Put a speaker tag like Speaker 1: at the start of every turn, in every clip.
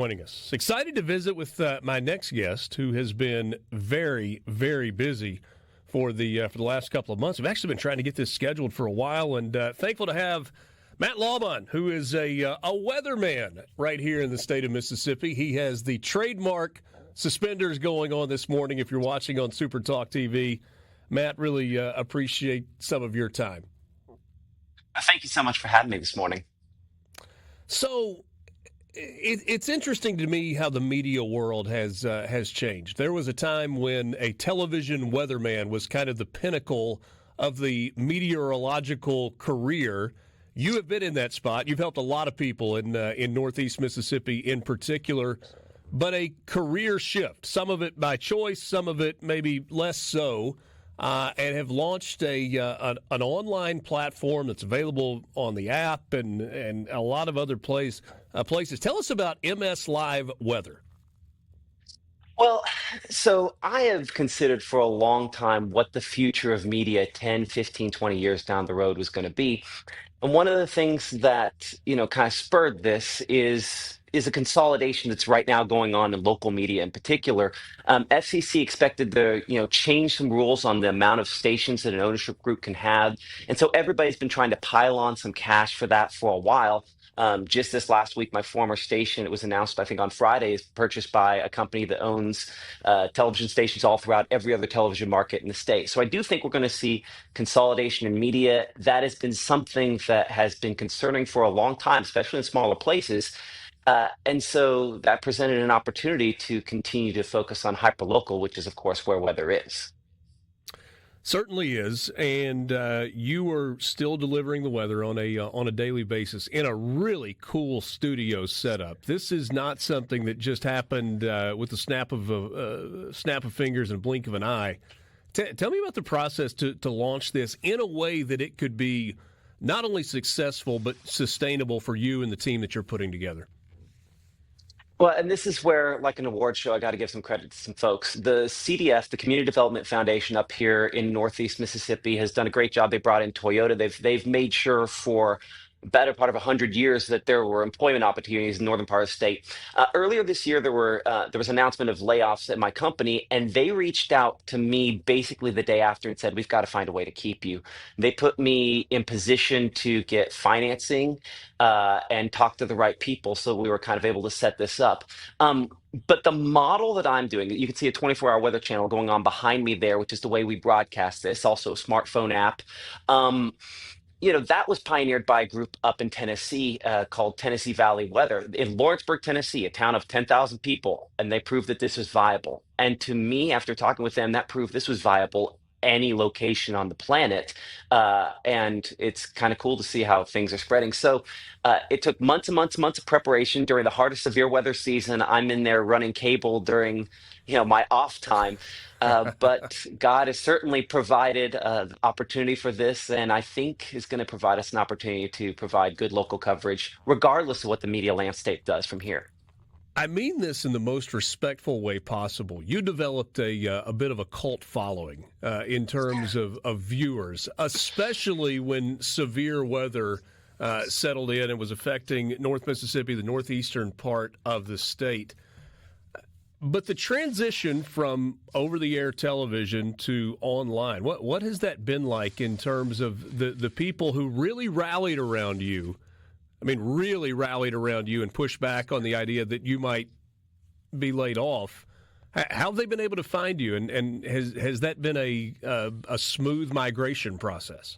Speaker 1: Joining us. Excited to visit with my next guest, who has been very, very busy for the last couple of months. I've actually been trying to get this scheduled for a while, and thankful to have Matt Laubhaun, who is a weatherman right here in the state of Mississippi. He has the trademark suspenders going on this morning. If you're watching on SuperTalk TV, Matt, really appreciate some of your time.
Speaker 2: Thank you so much for having me this morning.
Speaker 1: So, it's interesting to me how the media world has changed. There was a time when a television weatherman was kind of the pinnacle of the meteorological career. You have been in that spot. You've helped a lot of people in Northeast Mississippi in particular, but a career shift, some of it by choice, some of it maybe less so, and have launched an online platform that's available on the app and a lot of other places. Tell us about MS Live Weather.
Speaker 2: Well, so I have considered for a long time what the future of media 10, 15, 20 years down the road was going to be. And one of the things that, kind of spurred this is a consolidation that's right now going on in local media in particular. FCC expected to, change some rules on the amount of stations that an ownership group can have. And so everybody's been trying to pile on some cash for that for a while. Just this last week, my former station, it was announced, I think on Friday, is purchased by a company that owns television stations all throughout every other television market in the state. So I do think we're going to see consolidation in media. That has been something that has been concerning for a long time, especially in smaller places. And so that presented an opportunity to continue to focus on hyperlocal, which is, of course, where weather is.
Speaker 1: Certainly is, and you are still delivering the weather on a daily basis in a really cool studio setup. This is not something that just happened with the snap of fingers and a blink of an eye. Tell me about the process to launch this in a way that it could be not only successful but sustainable for you and the team that you're putting together.
Speaker 2: Well, and this is where, like an award show, I got to give some credit to some folks. The CDF, the Community Development Foundation up here in Northeast Mississippi, has done a great job. They brought in Toyota. They've made sure for the better part of 100 years that there were employment opportunities in the northern part of the state. Earlier this year, there was an announcement of layoffs at my company, and they reached out to me basically the day after and said, "We've got to find a way to keep you." They put me in position to get financing and talk to the right people, so we were kind of able to set this up. But the model that I'm doing, you can see a 24-hour weather channel going on behind me there, which is the way we broadcast this, also a smartphone app. That was pioneered by a group up in Tennessee called Tennessee Valley Weather in Lawrenceburg, Tennessee, a town of 10,000 people, and they proved that this was viable. And to me, after talking with them, that proved this was viable any location on the planet. And it's kind of cool to see how things are spreading. So it took months and months and months of preparation during the hardest severe weather season. I'm in there running cable during, my off time. But God has certainly provided opportunity for this, and I think is going to provide us an opportunity to provide good local coverage, regardless of what the media landscape does from here.
Speaker 1: I mean this in the most respectful way possible. You developed a bit of a cult following in terms of viewers, especially when severe weather settled in and was affecting North Mississippi, the northeastern part of the state. But the transition from over-the-air television to online, what has that been like in terms of the people who really rallied around you? I mean, really rallied around you and pushed back on the idea that you might be laid off. How have they been able to find you, and has that been a smooth migration process?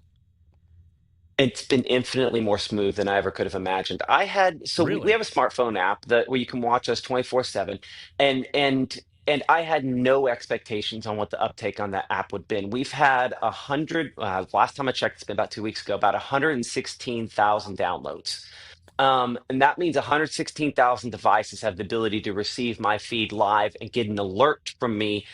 Speaker 2: It's been infinitely more smooth than I ever could have imagined.
Speaker 1: Really?
Speaker 2: We have a smartphone app where you can watch us 24/7, and I had no expectations on what the uptake on that app would be. We've had 100. Last time I checked, it's been about 2 weeks ago, about 116,000 downloads. And that means 116,000 devices have the ability to receive my feed live and get an alert from me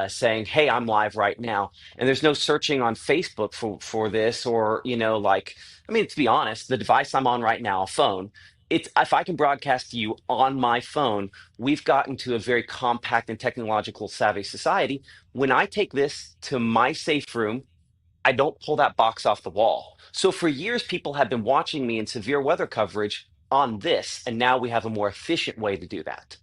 Speaker 2: saying, "Hey, I'm live right now." And there's no searching on Facebook for this, or, to be honest, the device I'm on right now, a phone, if I can broadcast to you on my phone, we've gotten to a very compact and technological savvy society. When I take this to my safe room, I don't pull that box off the wall. So for years, people have been watching me in severe weather coverage on this, and now we have a more efficient way to do that.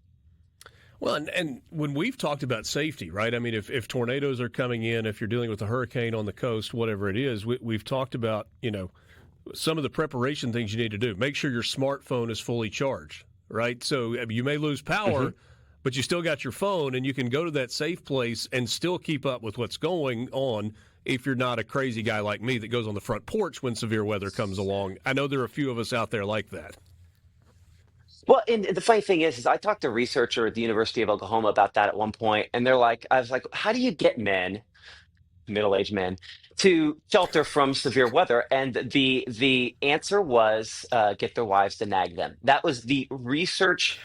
Speaker 1: Well, and when we've talked about safety, right? I mean, if tornadoes are coming in, if you're dealing with a hurricane on the coast, whatever it is, we've talked about, some of the preparation things you need to do. Make sure your smartphone is fully charged, right? So you may lose power, but you still got your phone, and you can go to that safe place and still keep up with what's going on if you're not a crazy guy like me that goes on the front porch when severe weather comes along. I know there are a few of us out there like that.
Speaker 2: Well, and the funny thing is I talked to a researcher at the University of Oklahoma about that at one point, and they're like, I was like, how do you get men, middle-aged men, to shelter from severe weather? And the answer was get their wives to nag them. That was the research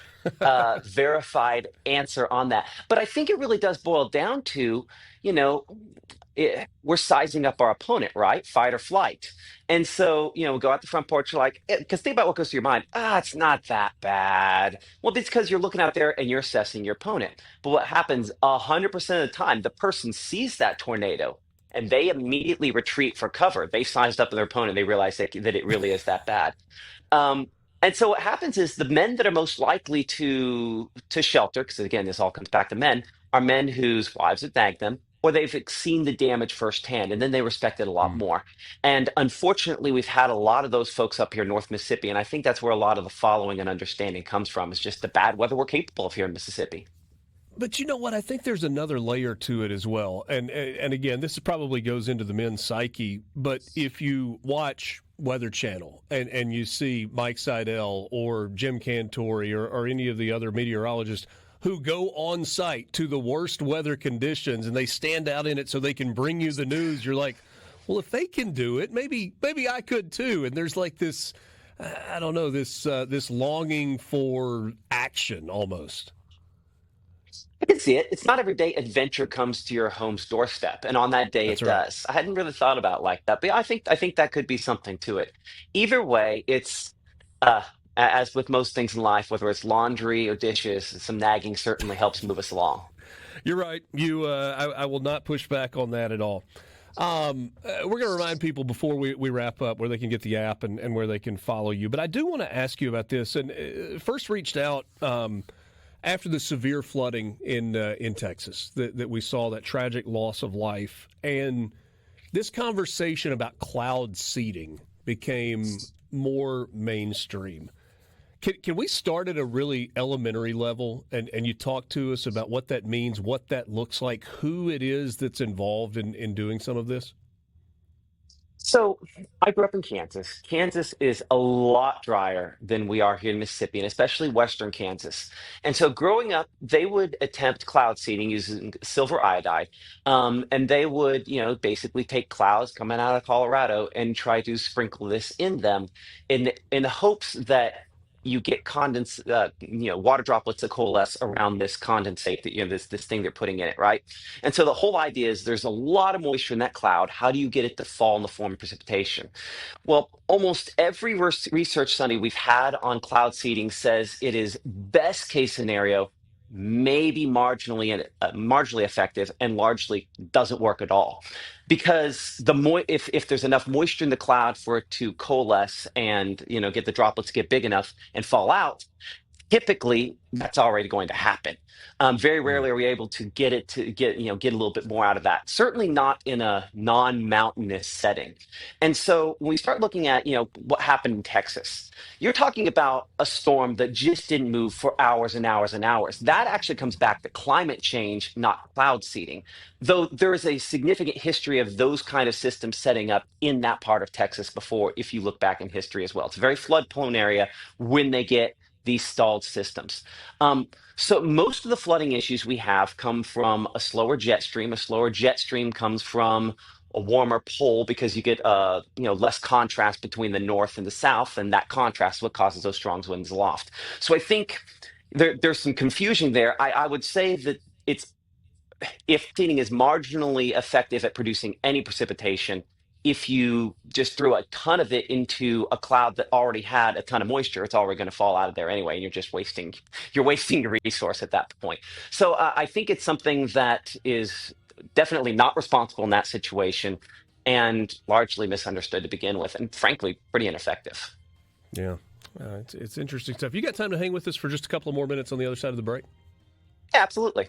Speaker 2: verified answer on that. But I think it really does boil down to, you know, we're sizing up our opponent, right? Fight or flight. And so, we go out the front porch, you're like, because think about what goes through your mind. It's not that bad. Well, it's because you're looking out there and you're assessing your opponent. But what happens 100% of the time, the person sees that tornado and they immediately retreat for cover. They sized up their opponent. They realize that it really is that bad. Um, and so what happens is the men that are most likely to shelter, because again, this all comes back to men, are men whose wives have nagged them, or they've seen the damage firsthand, and then they respect it a lot more. And unfortunately, we've had a lot of those folks up here in North Mississippi, and I think that's where a lot of the following and understanding comes from, is just the bad weather we're capable of here in Mississippi.
Speaker 1: But you know what? I think there's another layer to it as well. And again, this probably goes into the men's psyche. But if you watch Weather Channel and you see Mike Seidel or Jim Cantori or any of the other meteorologists who go on site to the worst weather conditions and they stand out in it so they can bring you the news, you're like, well, if they can do it, maybe I could too. And there's like this, I don't know, this longing for action almost.
Speaker 2: I can see it. It's not every day adventure comes to your home's doorstep, and on that day
Speaker 1: That's
Speaker 2: it
Speaker 1: right.
Speaker 2: does. I hadn't really thought about it like that, but yeah, I think that could be something to it. Either way, it's uh, as with most things in life, whether it's laundry or dishes, some nagging certainly helps move us along.
Speaker 1: You're right. I will not push back on that at all. We're going to remind people before we wrap up where they can get the app and where they can follow you. But I do want to ask you about this. And first reached out after the severe flooding in Texas that we saw, that tragic loss of life. And this conversation about cloud seeding became more mainstream. Can we start at a really elementary level and you talk to us about what that means, what that looks like, who it is that's involved in doing some of this?
Speaker 2: So I grew up in Kansas. Kansas is a lot drier than we are here in Mississippi, and especially Western Kansas. And so growing up, they would attempt cloud seeding using silver iodide. And they would, basically take clouds coming out of Colorado and try to sprinkle this in them in hopes that you get water droplets that coalesce around this condensate that, this thing they're putting in it, right? And so the whole idea is there's a lot of moisture in that cloud. How do you get it to fall in the form of precipitation? Well, almost every research study we've had on cloud seeding says it is best case scenario, maybe marginally effective, and largely doesn't work at all. Because if there's enough moisture in the cloud for it to coalesce and get the droplets to get big enough and fall out, typically that's already going to happen. Very rarely are we able to get a little bit more out of that. Certainly not in a non-mountainous setting. And so when we start looking at what happened in Texas, you're talking about a storm that just didn't move for hours and hours and hours. That actually comes back to climate change, not cloud seeding. Though there is a significant history of those kind of systems setting up in that part of Texas before, if you look back in history as well. It's a very flood-prone area when they get these stalled systems. So most of the flooding issues we have come from a slower jet stream. A slower jet stream comes from a warmer pole because you get less contrast between the north and the south, and that contrast is what causes those strong winds aloft. So I think there's some confusion there. I would say that it's if seeding is marginally effective at producing any precipitation, if you just threw a ton of it into a cloud that already had a ton of moisture, it's already going to fall out of there anyway, and you're wasting your resource at that point. So I think it's something that is definitely not responsible in that situation, and largely misunderstood to begin with, and frankly, pretty ineffective.
Speaker 1: Yeah. It's interesting stuff. You got time to hang with us for just a couple of more minutes on the other side of the break?
Speaker 2: Absolutely.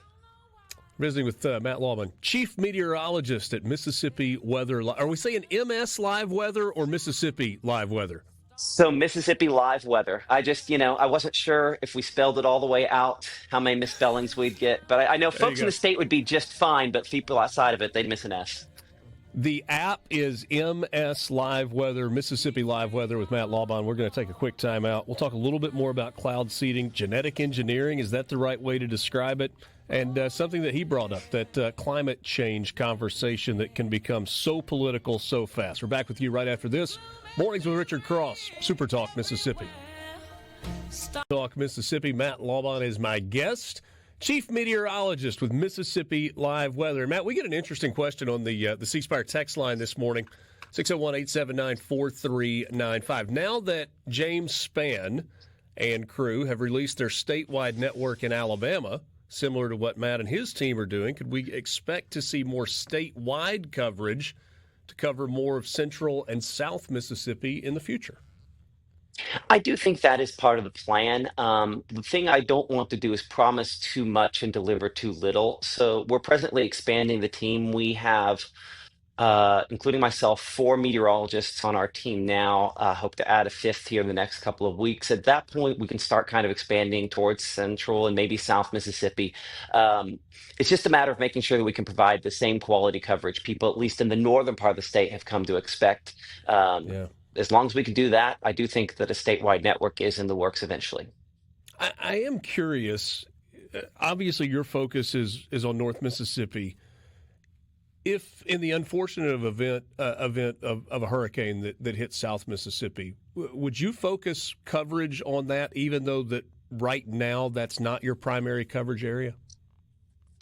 Speaker 1: Visiting with Matt Laubhaun, chief meteorologist at Mississippi Weather. Are we saying MS Live Weather or Mississippi Live Weather?
Speaker 2: So Mississippi Live Weather. I just, I wasn't sure if we spelled it all the way out, how many misspellings we'd get. But I know
Speaker 1: There you
Speaker 2: folks in
Speaker 1: go.
Speaker 2: the state would be just fine, but people outside of it, they'd miss an S.
Speaker 1: The app is MS Live Weather, Mississippi Live Weather with Matt Laubhaun. We're going to take a quick time out. We'll talk a little bit more about cloud seeding, genetic engineering. Is that the right way to describe it? And something that he brought up, that climate change conversation that can become so political so fast. We're back with you right after this. Mornings with Richard Cross, SuperTalk Mississippi. Talk Mississippi, Matt Laubhaun is my guest. Chief meteorologist with Mississippi Live Weather. Matt, we get an interesting question on the C Spire text line this morning, 601-879-4395. Now that James Spann and crew have released their statewide network in Alabama, similar to what Matt and his team are doing, could we expect to see more statewide coverage to cover more of central and south Mississippi in the future?
Speaker 2: I do think that is part of the plan. The thing I don't want to do is promise too much and deliver too little. So we're presently expanding the team. We have, including myself, 4 meteorologists on our team now. Hope to add a fifth here in the next couple of weeks. At that point, we can start kind of expanding towards central and maybe south Mississippi. It's just a matter of making sure that we can provide the same quality coverage people, at least in the northern part of the state, have come to expect.
Speaker 1: Yeah.
Speaker 2: As long as we can do that, I do think that a statewide network is in the works eventually.
Speaker 1: I am curious. Obviously, your focus is on North Mississippi. If in the unfortunate event of a hurricane that hits South Mississippi, would you focus coverage on that, even though that right now that's not your primary coverage area?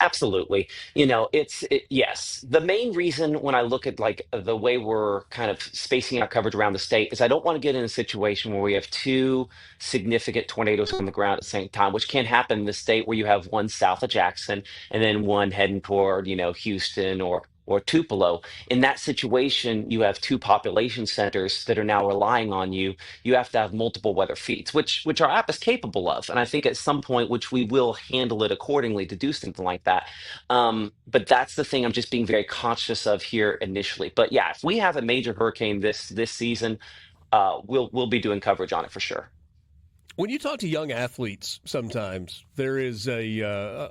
Speaker 2: Absolutely. Yes. The main reason when I look at like the way we're kind of spacing out coverage around the state is I don't want to get in a situation where we have two significant tornadoes on the ground at the same time, which can happen in the state where you have one south of Jackson and then one heading toward, Houston or Tupelo. In that situation, you have two population centers that are now relying on you. You have to have multiple weather feeds, which our app is capable of. And I think at some point, which we will handle it accordingly to do something like that. But that's the thing I'm just being very conscious of here initially. But yeah, if we have a major hurricane this season, we'll be doing coverage on it for sure.
Speaker 1: When you talk to young athletes, sometimes there is a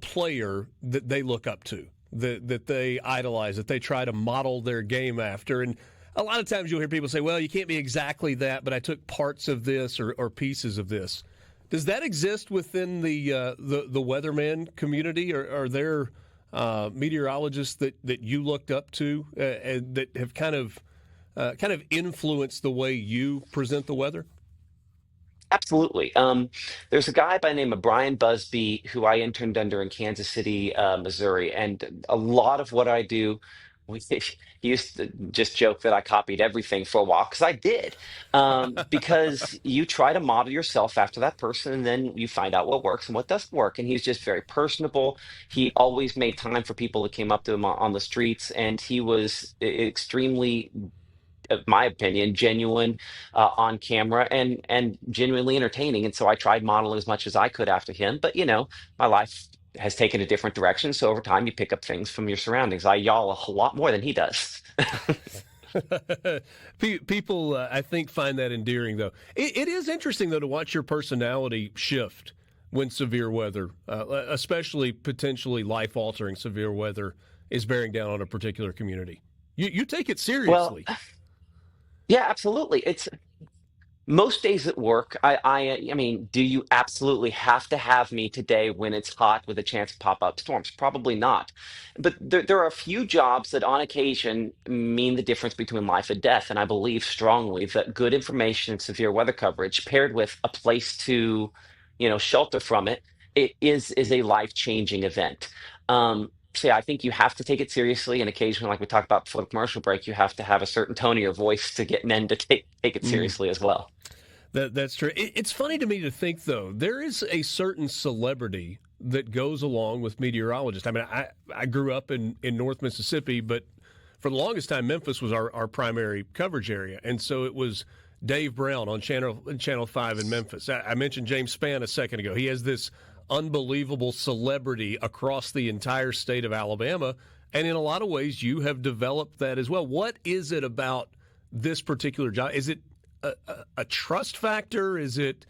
Speaker 1: player that they look up to, that they idolize, that they try to model their game after. And a lot of times you'll hear people say, well, you can't be exactly that, but I took parts of this or pieces of this. Does that exist within the weatherman community? Or are there meteorologists that you looked up to and that have kind of influenced the way you present the weather?
Speaker 2: Absolutely. There's a guy by the name of Brian Busby who I interned under in Kansas City, Missouri, and a lot of what I do, he used to just joke that I copied everything for a while because I did. Because you try to model yourself after that person, and then you find out what works and what doesn't work. And he's just very personable. He always made time for people that came up to him on the streets, and he was extremely, my opinion, genuine on camera and genuinely entertaining. And so I tried modeling as much as I could after him. But, my life has taken a different direction. So over time, you pick up things from your surroundings. I yawl a whole lot more than he does.
Speaker 1: People, I think, find that endearing, though. It is interesting, though, to watch your personality shift when severe weather, especially potentially life-altering severe weather, is bearing down on a particular community. You take it seriously.
Speaker 2: Well, yeah, absolutely. It's most days at work. I mean, do you absolutely have to have me today when it's hot with a chance of pop-up storms? Probably not. But there are a few jobs that on occasion mean the difference between life and death. And I believe strongly that good information and severe weather coverage paired with a place to, shelter from it, it is a life-changing event. So yeah, I think you have to take it seriously, and occasionally, like we talked about before the commercial break, you have to have a certain tone of your voice to get men to take it seriously as well.
Speaker 1: That's true. It's funny to me to think, though, there is a certain celebrity that goes along with meteorologists. I mean, I grew up in North Mississippi, but for the longest time, Memphis was our primary coverage area. And so it was Dave Brown on Channel 5 in Memphis. I mentioned James Spann a second ago. He has this unbelievable celebrity across the entire state of Alabama, and in a lot of ways, you have developed that as well. What is it about this particular job? Is it a trust factor? Is it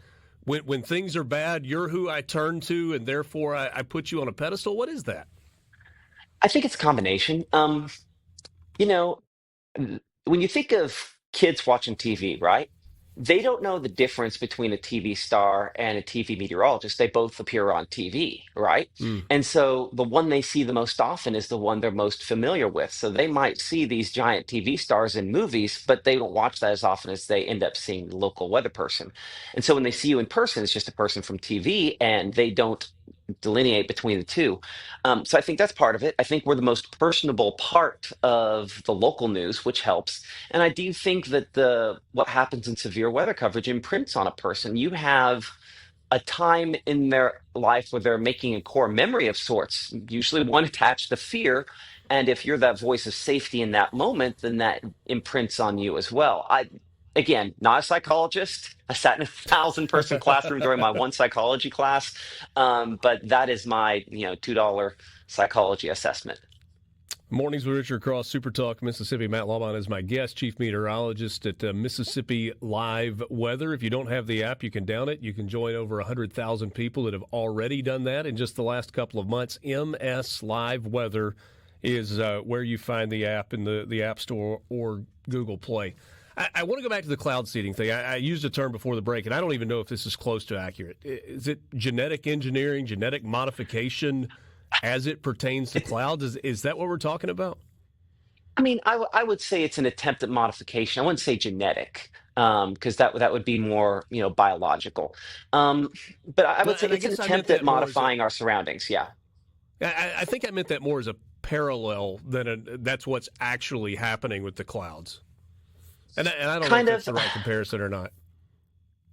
Speaker 1: when things are bad, you're who I turn to, and therefore I put you on a pedestal? What is that?
Speaker 2: I think it's a combination. You know, when you think of kids watching TV, right? They don't know the difference between a TV star and a TV meteorologist. They both appear on TV, right?
Speaker 1: Mm.
Speaker 2: And so the one they see the most often is the one they're most familiar with. So they might see these giant TV stars in movies, but they don't watch that as often as they end up seeing the local weather person. And so when they see you in person, it's just a person from TV and they don't delineate between the two. So I think that's part of it. I think we're the most personable part of the local news, which helps. And I do think that the what happens in severe weather coverage imprints on a person. You have a time in their life where they're making a core memory of sorts, usually one attached to fear. And if you're that voice of safety in that moment, then that imprints on you as well. Again, not a psychologist. I sat in a 1,000-person classroom during my one psychology class, but that is my $2 psychology assessment.
Speaker 1: Mornings with Richard Cross, SuperTalk, Mississippi. Matt Laubhaun is my guest, chief meteorologist at Mississippi Live Weather. If you don't have the app, you can down it. You can join over 100,000 people that have already done that in just the last couple of months. MS Live Weather is where you find the app in the App Store or Google Play. I want to go back to the cloud seeding thing. I used a term before the break, and I don't even know if this is close to accurate. Is it genetic engineering, genetic modification as it pertains to clouds? Is that what we're talking about?
Speaker 2: I mean, I would say it's an attempt at modification. I wouldn't say genetic, because that would be more, biological. Um, but I
Speaker 1: Well,
Speaker 2: would say
Speaker 1: and I
Speaker 2: it's an
Speaker 1: guess I meant
Speaker 2: attempt at
Speaker 1: that more as
Speaker 2: modifying our surroundings. Yeah,
Speaker 1: I think I meant that more as a parallel than that's what's actually happening with the clouds. And I don't know if
Speaker 2: kind
Speaker 1: that's
Speaker 2: of.
Speaker 1: the right comparison or not.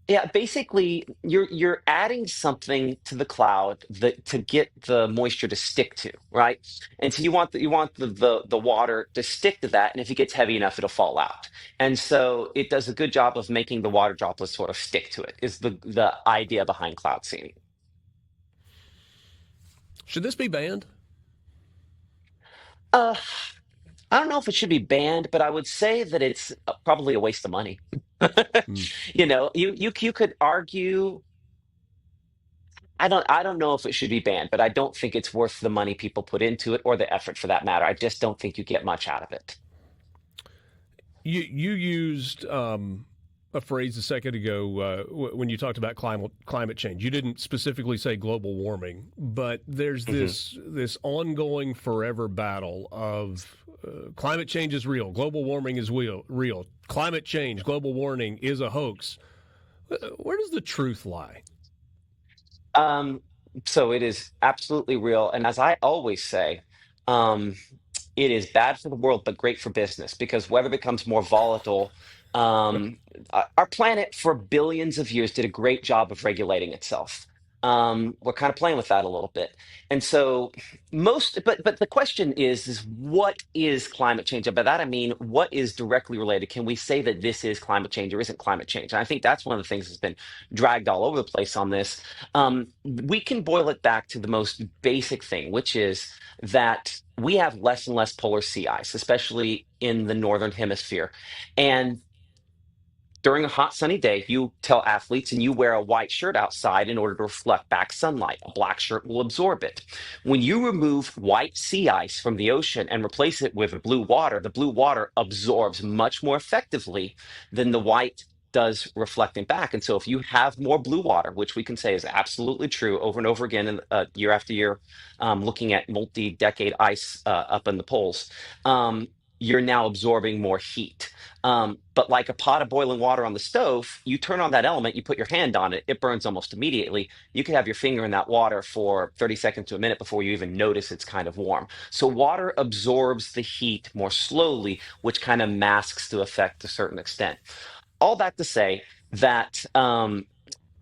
Speaker 2: Yeah, basically, you're adding something to the cloud that to get the moisture to stick to, right? And so you want the water to stick to that, and if it gets heavy enough, it'll fall out. And so it does a good job of making the water droplets sort of stick to it. Is the idea behind cloud seeding?
Speaker 1: Should this be banned?
Speaker 2: Uh, I don't know if it should be banned, but I would say that it's probably a waste of money.
Speaker 1: Hmm.
Speaker 2: You could argue. I don't know if it should be banned, but I don't think it's worth the money people put into it or the effort for that matter. I just don't think you get much out of it.
Speaker 1: You used a phrase a second ago when you talked about climate change. You didn't specifically say global warming, but there's
Speaker 2: hmm
Speaker 1: this ongoing forever battle of climate change is real, global warming is real, climate change, global warming is a hoax. Where does the truth lie?
Speaker 2: Um, so it is absolutely real, and as I always say, um, it is bad for the world but great for business because weather becomes more volatile. Our planet for billions of years did a great job of regulating itself. We're kind of playing with that a little bit, and so but the question is what is climate change? And by that I mean what is directly related? Can we say that this is climate change or isn't climate change? And I think that's one of the things that's been dragged all over the place on this. We can boil it back to the most basic thing, which is that we have less and less polar sea ice, especially in the northern hemisphere. And during a hot sunny day, you tell athletes and you wear a white shirt outside in order to reflect back sunlight. A black shirt will absorb it. When you remove white sea ice from the ocean and replace it with blue water, the blue water absorbs much more effectively than the white does reflecting back. And so if you have more blue water, which we can say is absolutely true over and over again, year after year, looking at multi-decade ice up in the poles, you're now absorbing more heat. But like a pot of boiling water on the stove, you turn on that element, you put your hand on it, it burns almost immediately. You could have your finger in that water for 30 seconds to a minute before you even notice it's kind of warm. So water absorbs the heat more slowly, which kind of masks the effect to a certain extent. All that to say that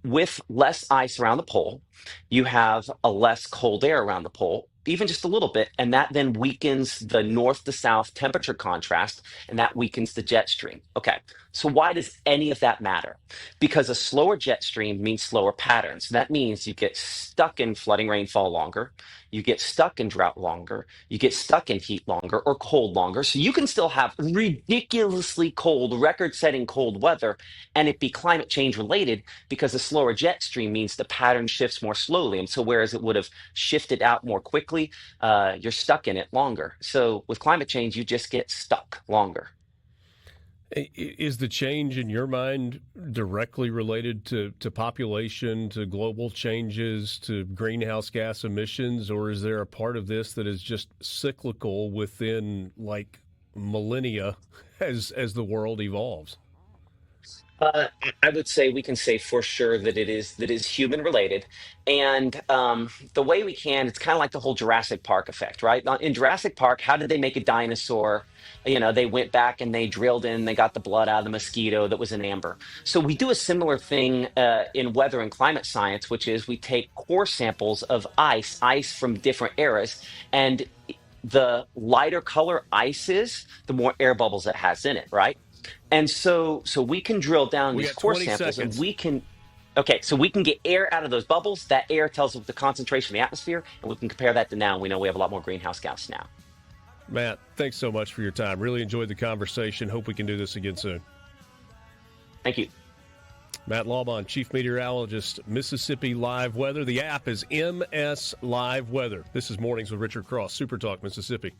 Speaker 2: with less ice around the pole, you have a less cold air around the pole. even just a little bit, and that then weakens the north to south temperature contrast, and that weakens the jet stream. Okay, so why does any of that matter? Because a slower jet stream means slower patterns. That means you get stuck in flooding rainfall longer, you get stuck in drought longer, you get stuck in heat longer or cold longer. So you can still have ridiculously cold, record-setting cold weather, and it be climate change related because a slower jet stream means the pattern shifts more slowly. And so whereas it would have shifted out more quickly, you're stuck in it longer. So with climate change, you just get stuck longer.
Speaker 1: Is the change in your mind directly related to population, to global changes, to greenhouse gas emissions, or is there a part of this that is just cyclical within like millennia as the world evolves?
Speaker 2: I would say we can say for sure that is human related, and the way we can, it's kind of like the whole Jurassic Park effect, right? In Jurassic Park, how did they make a dinosaur? They went back and they drilled in, they got the blood out of the mosquito that was in amber. So we do a similar thing in weather and climate science, which is we take core samples of ice from different eras, and the lighter color ice is, the more air bubbles it has in it, right? And so we can drill down
Speaker 1: We
Speaker 2: these
Speaker 1: got
Speaker 2: core
Speaker 1: 20
Speaker 2: samples and
Speaker 1: seconds.
Speaker 2: we can, okay, so we can get air out of those bubbles. That air tells us the concentration in the atmosphere, and we can compare that to now. And we know we have a lot more greenhouse gas now.
Speaker 1: Matt, thanks so much for your time. Really enjoyed the conversation. Hope we can do this again soon.
Speaker 2: Thank you.
Speaker 1: Matt Laubhaun, Chief Meteorologist, Mississippi Live Weather. The app is MS Live Weather. This is Mornings with Richard Cross, SuperTalk, Mississippi.